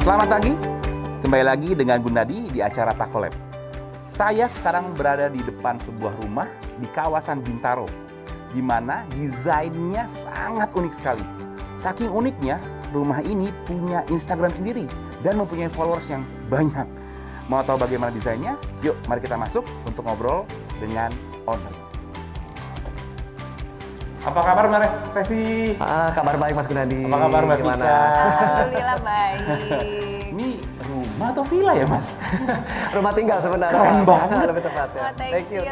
Selamat pagi, kembali lagi dengan Gunadi di acara Takolab. Saya sekarang berada di depan sebuah rumah di kawasan Bintaro, di mana desainnya sangat unik sekali. Saking uniknya, rumah ini punya Instagram sendiri dan mempunyai followers yang banyak. Mau tahu bagaimana desainnya? Yuk, mari kita masuk untuk ngobrol dengan owner. Apa kabar Mbak Resti? Kabar baik Mas Gunadi. Apa kabar Mbak Vika? Alhamdulillah baik. Ini rumah atau villa ya Mas? Rumah tinggal sebenarnya. Keren banget. Lebih tepat ya. Oh, thank you.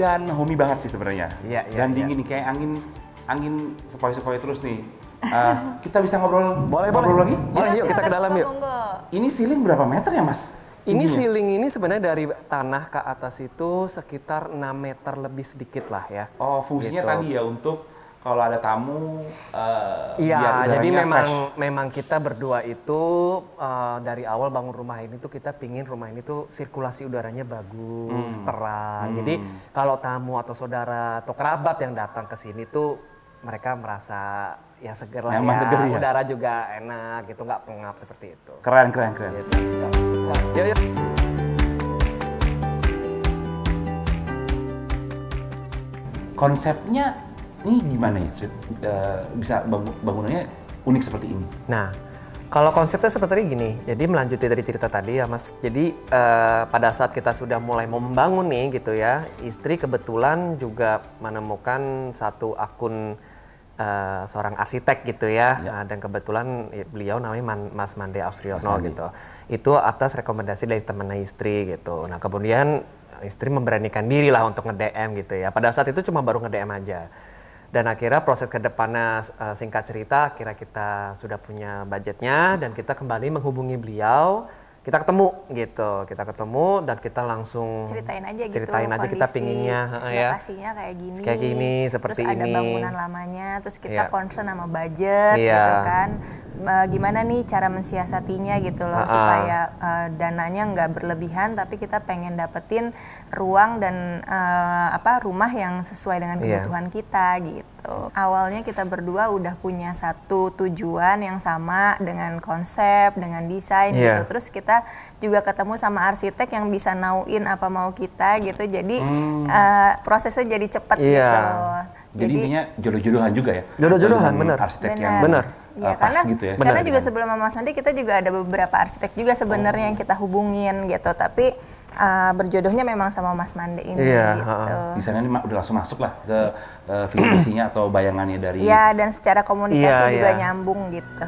Dan homey banget sih sebenarnya. Iya. Dan dingin nih, kayak angin sepoi-sepoi terus nih. Kita bisa ngobrol lagi? Boleh, yuk kita ke dalam yuk. Ini ceiling berapa meter ya Mas? Ini ceiling ini sebenarnya dari tanah ke atas itu sekitar 6 meter lebih sedikit lah ya. Oh, fungsinya gitu. tadi ya untuk kalau ada tamu. Iya, jadi fresh. memang kita berdua itu dari awal bangun rumah ini tuh kita pingin rumah ini tuh sirkulasi udaranya bagus, terang. Jadi kalau tamu atau saudara atau kerabat yang datang ke sini tuh mereka merasa ya seger lah seger ya. Udara juga enak gitu, nggak pengap seperti itu. Keren. Gitu. Yuk. Konsepnya ini gimana ya? Bisa bangunannya unik seperti ini. Nah, kalau konsepnya seperti gini, jadi melanjuti dari cerita tadi ya Mas. Jadi pada saat kita sudah mulai mau membangun nih gitu ya, istri kebetulan juga menemukan satu akun seorang arsitek gitu ya. Nah, dan kebetulan beliau namanya Mas Mande Ausriono gitu. Itu atas rekomendasi dari temannya istri gitu. Nah kemudian istri memberanikan diri lah untuk nge-DM gitu ya. Pada saat itu cuma baru nge-DM aja. Dan akhirnya proses ke depannya singkat cerita, akhirnya kita sudah punya budgetnya dan kita kembali menghubungi beliau. Kita ketemu gitu, dan kita langsung ceritain aja kita pinginnya lokasinya kayak gini, seperti terus ini. Ada bangunan lamanya, terus kita concern sama budget gitu kan. Gimana nih cara mensiasatinya gitu loh supaya dananya nggak berlebihan tapi kita pengen dapetin ruang dan rumah yang sesuai dengan kebutuhan kita gitu. Awalnya kita berdua udah punya satu tujuan yang sama dengan konsep, dengan desain gitu. Terus kita juga ketemu sama arsitek yang bisa nauin apa mau kita gitu. Jadi prosesnya jadi cepet gitu. Jadi intinya jodoh-jodohan juga ya? Jodoh-jodohan, benar. Arsitek yang Iya, pas karena, gitu ya? Karena juga sebelum sama Mas Mandi kita juga ada beberapa arsitek juga sebenarnya yang kita hubungin gitu. Tapi berjodohnya memang sama Mas Mandi ini gitu. Di sana ini udah langsung masuk lah ke visi-misinya atau bayangannya dari... Iya, dan secara komunikasi juga nyambung gitu.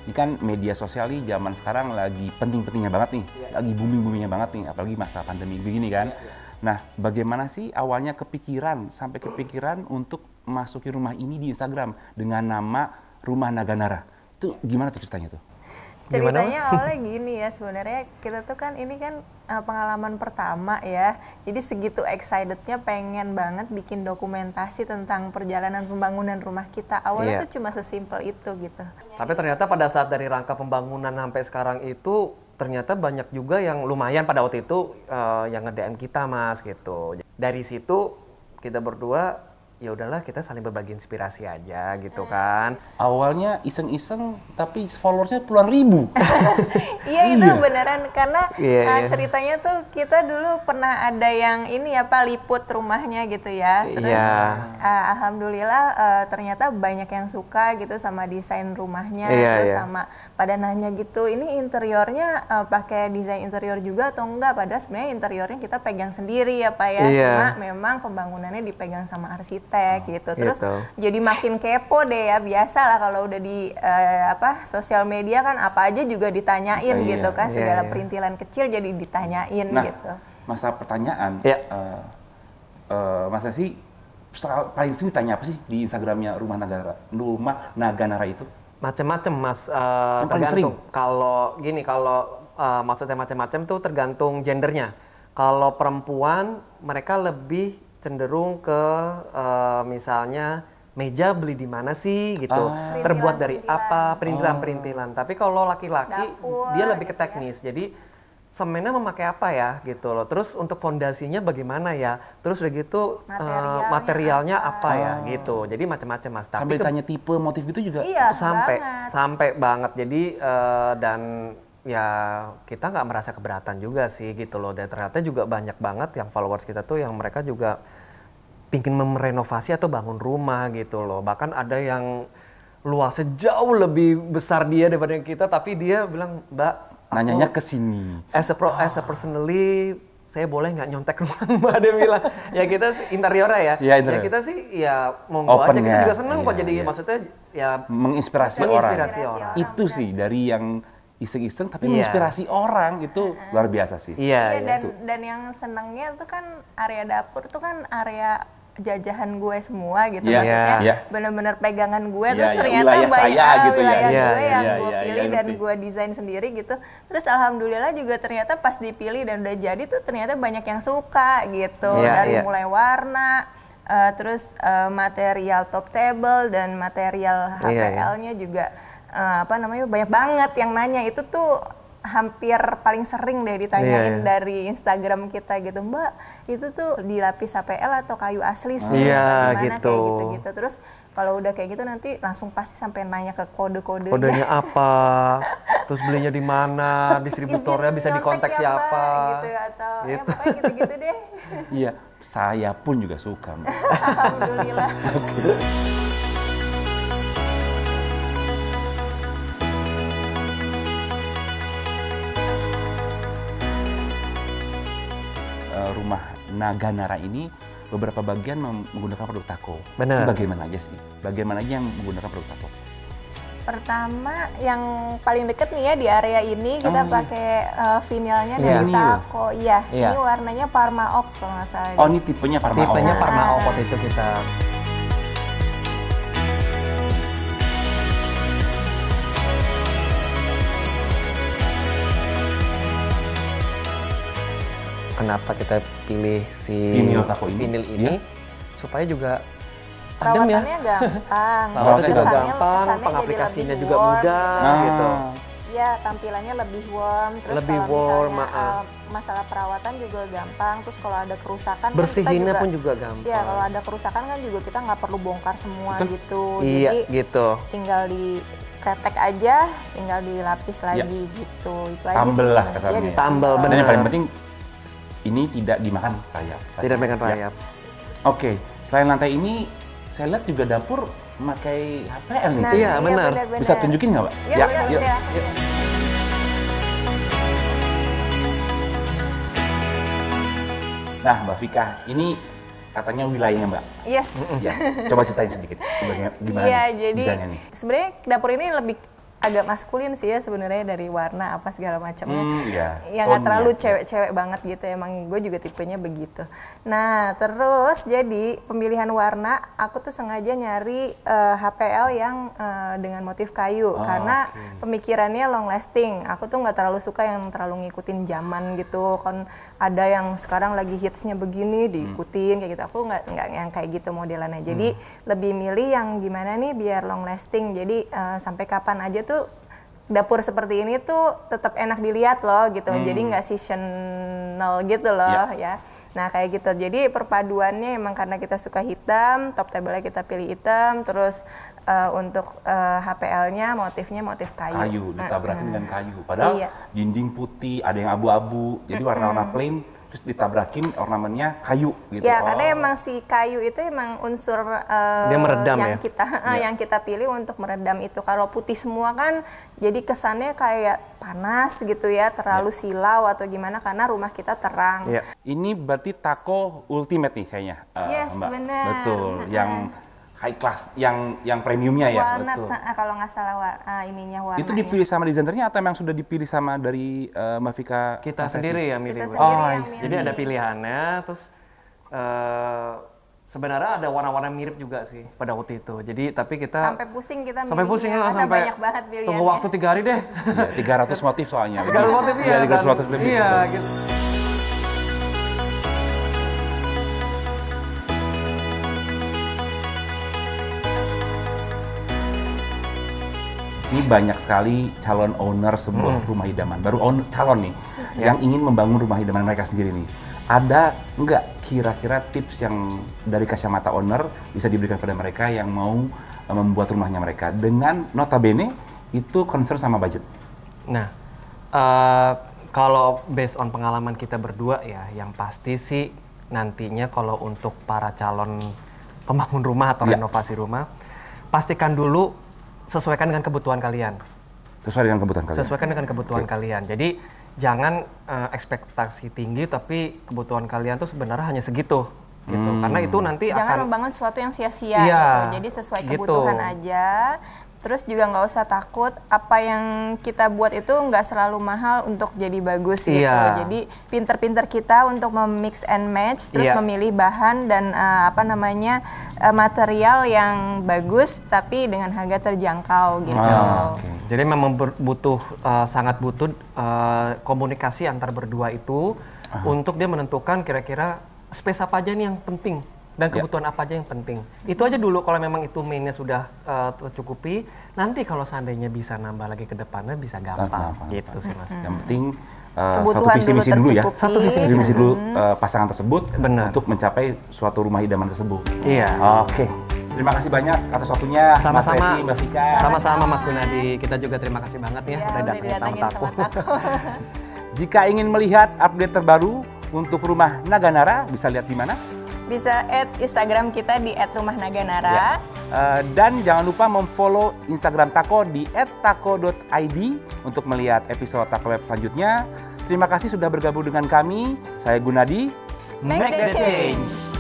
Ini kan media sosial nih zaman sekarang lagi penting-pentingnya banget nih, lagi booming-boomingnya banget nih, apalagi masa pandemi begini kan. Nah, bagaimana sih awalnya sampai kepikiran untuk masukin rumah ini di Instagram dengan nama Rumah Naganara? Itu gimana tuh ceritanya tuh? Ceritanya awalnya gini ya, sebenarnya kita tuh kan ini kan pengalaman pertama ya. Jadi segitu excitednya pengen banget bikin dokumentasi tentang perjalanan pembangunan rumah kita. Awalnya tuh cuma sesimpel itu gitu. Tapi ternyata pada saat dari rangka pembangunan sampai sekarang itu ternyata banyak juga yang lumayan pada waktu itu yang nge-DM kita Mas gitu. Dari situ kita berdua ya udahlah kita saling berbagi inspirasi aja gitu kan. Awalnya iseng-iseng tapi followersnya puluhan ribu. Itu beneran karena ceritanya tuh kita dulu pernah ada yang ini ya Pak liput rumahnya gitu ya. Terus alhamdulillah ternyata banyak yang suka gitu sama desain rumahnya. Terus sama pada nanya gitu ini interiornya pakai desain interior juga atau enggak, padahal sebenarnya interiornya kita pegang sendiri ya Pak ya. Cuma memang pembangunannya dipegang sama arsitek gitu. Terus jadi makin kepo deh ya, biasa lah kalau udah di sosial media kan apa aja juga ditanyain gitu kan, segala perintilan kecil jadi ditanyain gitu. Masa pertanyaan, Mas sih paling sering ditanya apa sih di Instagramnya Rumah Naganara itu? Macem-macem Mas, tergantung. Kalau maksudnya macam-macam tuh tergantung gendernya. Kalau perempuan mereka lebih cenderung ke misalnya meja beli di mana sih gitu, terbuat dari apa, perintilan-perintilan. Tapi kalau laki-laki dia lebih ke teknis. Jadi semennya memakai apa ya gitu loh. Terus untuk fondasinya bagaimana ya. Terus udah gitu materialnya apa ya gitu. Jadi macam-macam Mas. Tapi sampai tanya tipe motif gitu juga? Iya, sampai banget. Jadi dan ya kita nggak merasa keberatan juga sih gitu loh. Dan ternyata juga banyak banget yang followers kita tuh yang mereka juga pingin merenovasi atau bangun rumah gitu loh. Bahkan ada yang luasnya jauh lebih besar dia daripada kita, tapi dia bilang, Mbak, nanyanya ke sini. As a personally, saya boleh nggak nyontek rumah Mbak? Dia bilang, ya kita interiornya ya. Ya kita sih ya monggo aja, kita juga senang kok jadi maksudnya ya menginspirasi orang. Itu sih dari yang iseng-iseng tapi menginspirasi orang itu luar biasa sih. Iya, dan yang senangnya tuh kan area dapur tuh kan area jajahan gue semua gitu, maksudnya benar-benar pegangan gue, terus ternyata banyak wilayah gue yang gue pilih dan gue desain sendiri gitu. Terus alhamdulillah juga ternyata pas dipilih dan udah jadi tuh ternyata banyak yang suka gitu, dari mulai warna, terus material top table dan material HPL-nya juga banyak banget yang nanya. Itu tuh hampir paling sering deh ditanyain dari Instagram kita gitu, Mbak, itu tuh dilapis HPL atau kayu asli sih, gimana gitu. Kayak gitu-gitu. Terus kalau udah kayak gitu nanti langsung pasti sampai nanya ke kode-kodenya. Kodenya apa, terus belinya di mana, distributornya bisa dikontak siapa, gitu, atau ya pokoknya gitu-gitu deh. Iya, saya pun juga suka. Alhamdulillah. Rumah Naganara ini beberapa bagian menggunakan produk Taco. Benar. Bagaimana aja sih? Bagaimana aja yang menggunakan produk Taco? Pertama yang paling deket nih ya di area ini kita pakai vinilnya dari Taco. Ini warnanya Parma Oak kalau nggak salah. Oh, ini tipenya Parma Oak. Tipenya Parma Oak itu kita. Kenapa kita pilih si vinil ini? Supaya juga perawatannya gampang, pengaplikasinya juga mudah gitu. Iya, tampilannya lebih warm, terus lebih kalau misalnya masalah perawatan juga gampang. Terus kalau ada kerusakan bersihinnya pun juga gampang. Iya, kalau ada kerusakan kan juga kita nggak perlu bongkar semua gitu. Iya, jadi gitu. Tinggal di kretek aja, tinggal dilapis lagi gitu. Itu aja tambel sih. lah kasarnya. Tambel, benar. Dan yang paling penting ini tidak dimakan rayap. Tidak dimakan rayap. Oke, selain lantai ini, saya lihat juga dapur memakai HPL nih. Nah, iya, benar. Bisa tunjukin nggak, Mbak? Ya, yuk. Nah, Mbak Vika, ini katanya wilayahnya, Mbak. Yes. Ya, coba ceritain sedikit gimana desainnya nih. Sebenarnya dapur ini lebih agak maskulin sih ya sebenarnya, dari warna apa segala macamnya. Ya nggak terlalu cewek-cewek banget gitu, emang gue juga tipenya begitu. Nah terus jadi pemilihan warna aku tuh sengaja nyari HPL yang dengan motif kayu karena pemikirannya long lasting. Aku tuh nggak terlalu suka yang terlalu ngikutin zaman gitu, kan ada yang sekarang lagi hitsnya begini diikutin kayak gitu. Aku nggak yang kayak gitu modelannya. Jadi lebih milih yang gimana nih biar long lasting. Jadi sampai kapan aja tuh dapur seperti ini tuh tetap enak dilihat loh gitu. Jadi nggak seasonal gitu loh ya. Nah kayak gitu. Jadi perpaduannya emang karena kita suka hitam, top table-nya kita pilih hitam, terus untuk HPL-nya motifnya motif kayu. Kayu ditabrakin dengan kayu. Padahal dinding putih, ada yang abu-abu. Jadi warna-warna plain terus ditabrakin ornamennya kayu gitu. Ya, karena emang si kayu itu emang unsur dia meredam yang yang kita pilih untuk meredam itu. Kalau putih semua kan jadi kesannya kayak panas gitu ya, terlalu silau atau gimana karena rumah kita terang. Ini berarti Taco Ultimate nih kayaknya, yes, Mbak. Bener. Betul, yang high class, yang premiumnya ya. Walnut, betul. Kalau nggak salah ininya warnanya. Itu dipilih sama desainernya atau memang sudah dipilih sama dari Mbak Vika? Kita sendiri ya milih. Jadi ada pilihannya, terus sebenarnya ada warna-warna mirip juga sih pada waktu itu. Jadi tapi kita sampai pusing kita milihnya, sampai pusing karena banyak banget pilihannya. Tunggu waktu 3 hari deh. 300 motif soalnya. 300 motif ya. 300 motif lebih. Iya gitu. Ini banyak sekali calon owner sebuah rumah idaman, baru calon nih, yang ingin membangun rumah idaman mereka sendiri nih. Ada nggak kira-kira tips yang dari kacamata owner bisa diberikan pada mereka yang mau membuat rumahnya mereka dengan notabene itu concern sama budget? Nah, kalau based on pengalaman kita berdua ya, yang pasti sih nantinya kalau untuk para calon pembangun rumah atau renovasi rumah, pastikan dulu sesuaikan dengan kebutuhan kalian. Sesuaikan dengan kebutuhan kalian. Jadi jangan ekspektasi tinggi tapi kebutuhan kalian tuh sebenarnya hanya segitu gitu. Karena itu nanti jangan membangun sesuatu yang sia-sia gitu. Jadi sesuai kebutuhan aja. Terus juga nggak usah takut apa yang kita buat itu nggak selalu mahal untuk jadi bagus gitu. Jadi pinter-pinter kita untuk mem-mix and match, terus memilih bahan dan material yang bagus tapi dengan harga terjangkau gitu. Jadi memang sangat butuh komunikasi antar berdua itu untuk dia menentukan kira-kira space apa aja nih yang penting. Dan kebutuhan apa aja yang penting. Itu aja dulu kalau memang itu mainnya sudah tercukupi. Nanti kalau seandainya bisa nambah lagi ke depannya bisa gampang. Gitu sih Mas. Yang penting satu visi misi dulu ya. Satu visi misi dulu pasangan tersebut untuk mencapai suatu rumah idaman tersebut. Iya. Oke. Terima kasih banyak atas waktunya Mas Resi, Mbak Vika. Sama-sama Mas Gunadi. Kita juga terima kasih banget ya udah datangin tamu. Jika ingin melihat update terbaru untuk rumah Naganara bisa lihat di mana? Bisa add Instagram kita di @rumahnaganara. Dan jangan lupa memfollow Instagram Tako di @tako.id untuk melihat episode Tako Lab selanjutnya. Terima kasih sudah bergabung dengan kami. Saya Gunadi. Make the change.